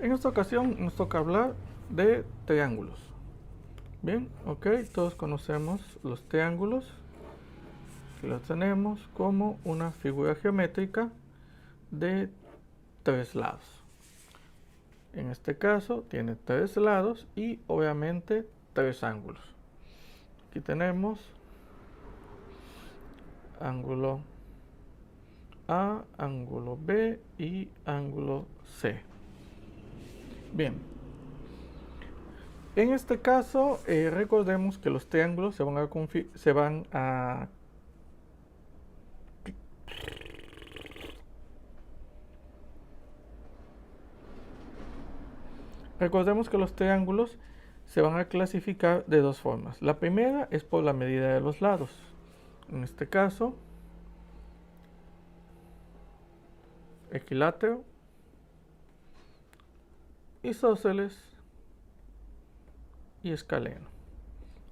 En esta ocasión nos toca hablar de triángulos. Bien, ok, todos conocemos los triángulos, que los tenemos como una figura geométrica de tres lados. En este caso tiene tres lados y obviamente tres ángulos. Aquí tenemos ángulo A, ángulo B y ángulo C. Bien, en este caso recordemos que los triángulos se van a Recordemos que los triángulos se van a clasificar de dos formas. La primera es por la medida de los lados. En este caso, equilátero, isósceles y escaleno.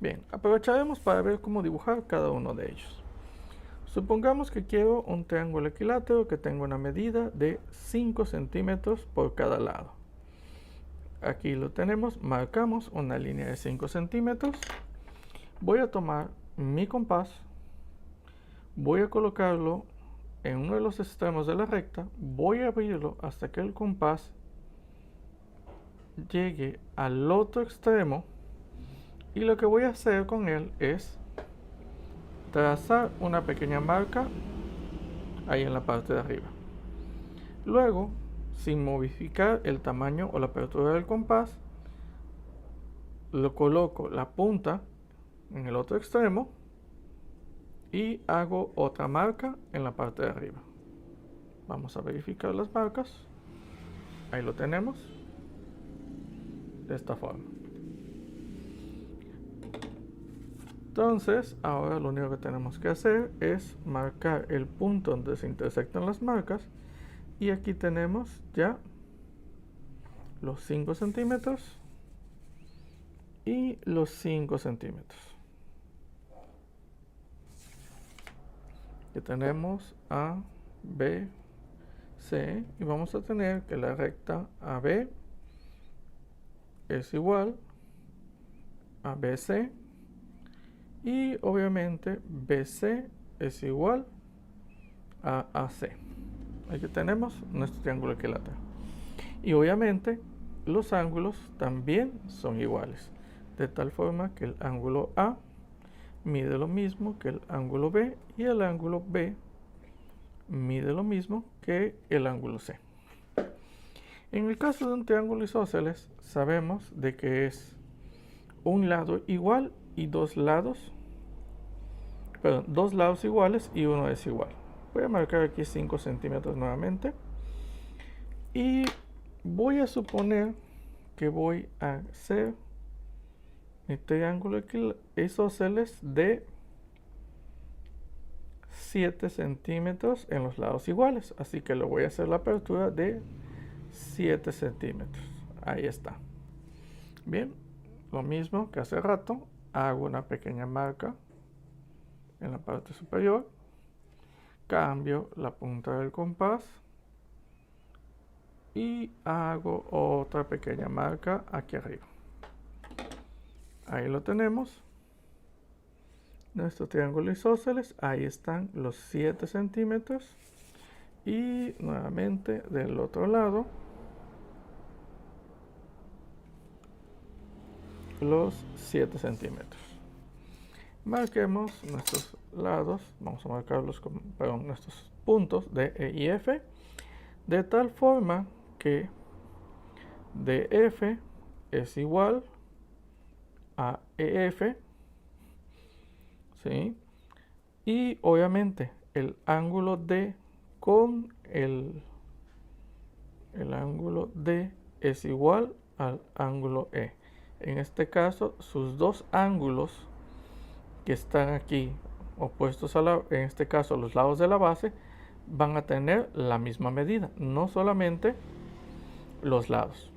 Bien, aprovecharemos para ver cómo dibujar cada uno de ellos. Supongamos que quiero un triángulo equilátero que tenga una medida de 5 centímetros por cada lado. Aquí lo tenemos, marcamos una línea de 5 centímetros. Voy a tomar mi compás, voy a colocarlo en uno de los extremos de la recta, voy a abrirlo hasta que el compás llegue al otro extremo y lo que voy a hacer con él es trazar una pequeña marca ahí en la parte de arriba. Luego, sin modificar el tamaño o la apertura del compás, lo coloco la punta en el otro extremo y hago otra marca en la parte de arriba. Vamos a verificar las marcas. Ahí lo tenemos de esta forma. Entonces, ahora lo único que tenemos que hacer es marcar el punto donde se intersectan las marcas. Y aquí tenemos ya los 5 centímetros y los 5 centímetros. Aquí tenemos A, B, C. Y vamos a tener que la recta AB es igual a BC. Y obviamente BC es igual a AC. Aquí tenemos nuestro triángulo equilátero. Y obviamente los ángulos también son iguales. De tal forma que el ángulo A mide lo mismo que el ángulo B y el ángulo B mide lo mismo que el ángulo C. En el caso de un triángulo isósceles sabemos de que es un lado igual y dos lados iguales y uno desigual. Voy a marcar aquí 5 centímetros nuevamente y voy a suponer que voy a hacer mi triángulo isósceles de 7 centímetros en los lados iguales, así que le voy a hacer la apertura de 7 centímetros. Ahí está. Bien, lo mismo que hace rato, hago una pequeña marca en la parte superior, cambio la punta del compás y hago otra pequeña marca aquí arriba. Ahí lo tenemos, nuestro triángulo isósceles. Ahí están los 7 centímetros y nuevamente del otro lado los 7 centímetros. Marquemos nuestros lados, vamos a marcarlos con nuestros puntos de E y F, de tal forma que DF es igual a EF, ¿sí? Y obviamente el ángulo D con el ángulo D es igual al ángulo E. En este caso, sus dos ángulos que están aquí opuestos en este caso los lados de la base, van a tener la misma medida, no solamente los lados.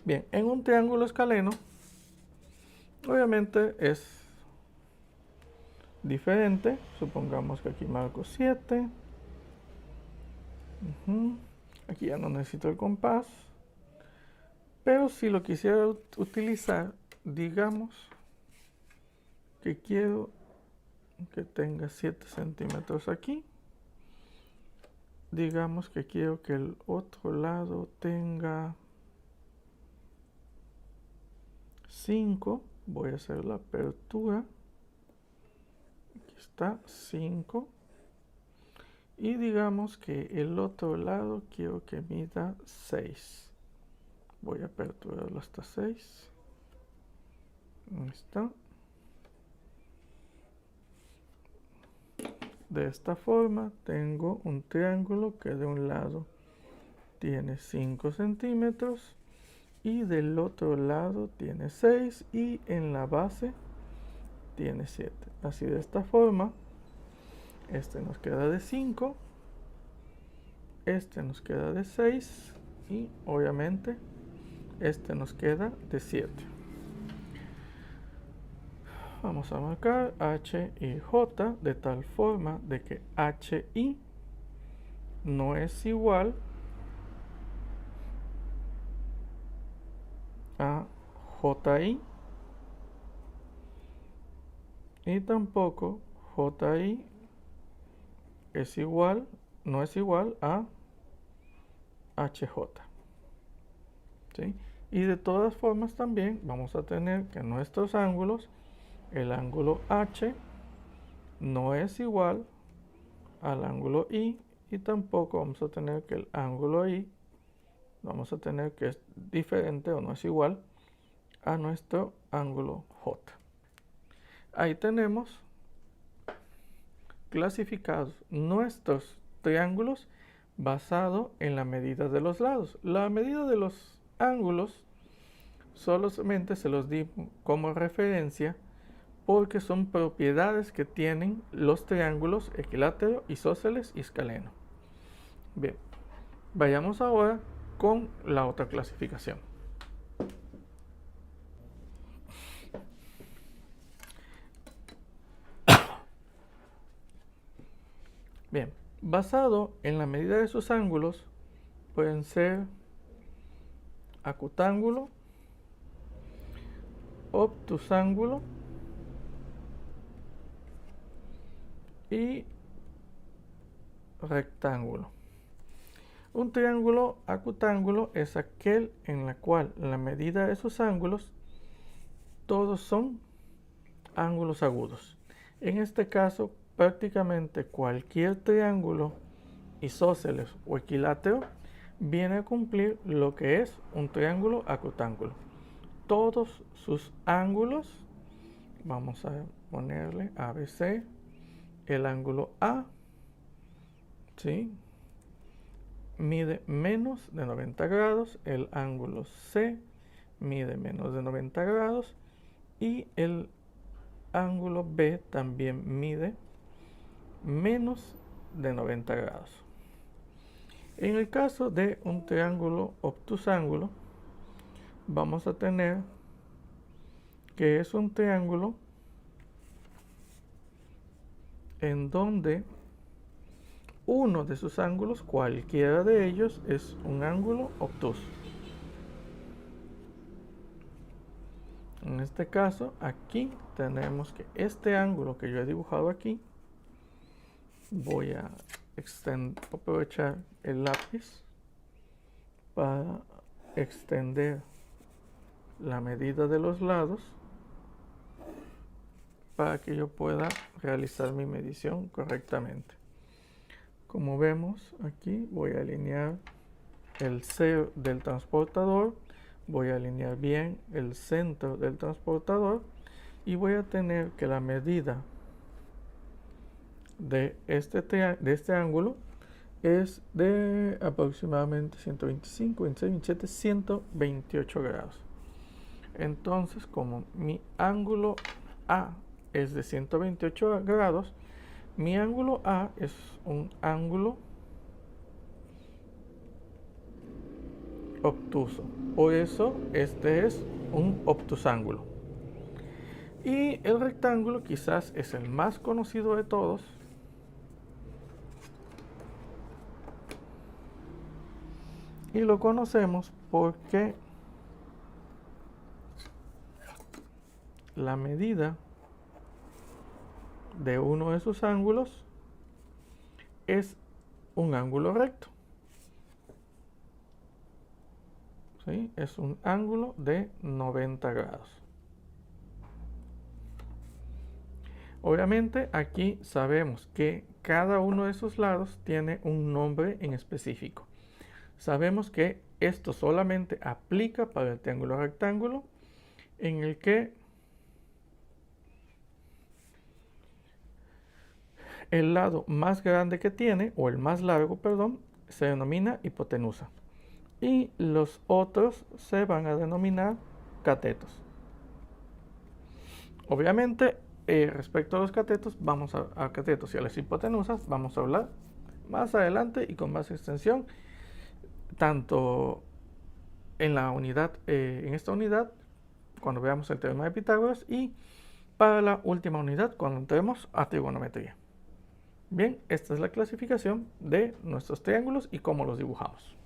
Bien, en un triángulo escaleno, obviamente es diferente. Supongamos que aquí marco 7. Aquí ya no necesito el compás. Pero si lo quisiera utilizar, digamos que quiero que tenga 7 centímetros aquí. Digamos que quiero que el otro lado tenga 5. Voy a hacer la apertura. Aquí está, 5. Y digamos que el otro lado quiero que mida 6. Voy a aperturarlo hasta 6. Ahí está. De esta forma tengo un triángulo que de un lado tiene 5 centímetros y del otro lado tiene 6 y en la base tiene 7. Así, de esta forma, este nos queda de 5, este nos queda de 6 y obviamente este nos queda de 7. Vamos a marcar H y J de tal forma de que HI no es igual a JI y tampoco JI es igual, no es igual a HJ. ¿Sí? Y de todas formas también vamos a tener que nuestros ángulos, el ángulo H no es igual al ángulo I y tampoco vamos a tener que el ángulo I, vamos a tener que es diferente o no es igual a nuestro ángulo J. Ahí tenemos clasificados nuestros triángulos basado en la medida de los lados. La medida de los ángulos solamente se los di como referencia porque son propiedades que tienen los triángulos equilátero, isósceles y escaleno. Bien, vayamos ahora con la otra clasificación. Bien, basado en la medida de sus ángulos, pueden ser acutángulo, obtusángulo y rectángulo. Un triángulo acutángulo es aquel en el cual la medida de sus ángulos todos son ángulos agudos. En este caso, prácticamente cualquier triángulo isósceles o equilátero viene a cumplir lo que es un triángulo acutángulo. Todos sus ángulos, vamos a ponerle ABC, el ángulo A, ¿sí?, mide menos de 90 grados, el ángulo C mide menos de 90 grados y el ángulo B también mide menos de 90 grados. En el caso de un triángulo obtusángulo, vamos a tener que es un triángulo en donde uno de sus ángulos, cualquiera de ellos, es un ángulo obtuso. En este caso, aquí tenemos que este ángulo que yo he dibujado aquí, voy a aprovechar el lápiz para extender la medida de los lados para que yo pueda realizar mi medición correctamente. Como vemos aquí, voy a alinear el C del transportador, voy a alinear bien el centro del transportador y voy a tener que la medida de este ángulo es de aproximadamente 125, 26, 27, 128 grados. Entonces, como mi ángulo A es de 128 grados, mi ángulo A es un ángulo obtuso. Por eso este es un obtusángulo. Y el rectángulo quizás es el más conocido de todos. Y lo conocemos porque la medida de uno de sus ángulos es un ángulo recto. ¿Sí? Es un ángulo de 90 grados. Obviamente aquí sabemos que cada uno de esos lados tiene un nombre en específico. Sabemos que esto solamente aplica para el triángulo rectángulo, en el que el lado más grande que tiene, o el más largo, perdón, se denomina hipotenusa. Y los otros se van a denominar catetos. Obviamente, respecto a los catetos, catetos y a las hipotenusas, vamos a hablar más adelante y con más extensión, tanto en la unidad, en esta unidad, cuando veamos el teorema de Pitágoras, y para la última unidad, cuando entremos a trigonometría. Bien, esta es la clasificación de nuestros triángulos y cómo los dibujamos.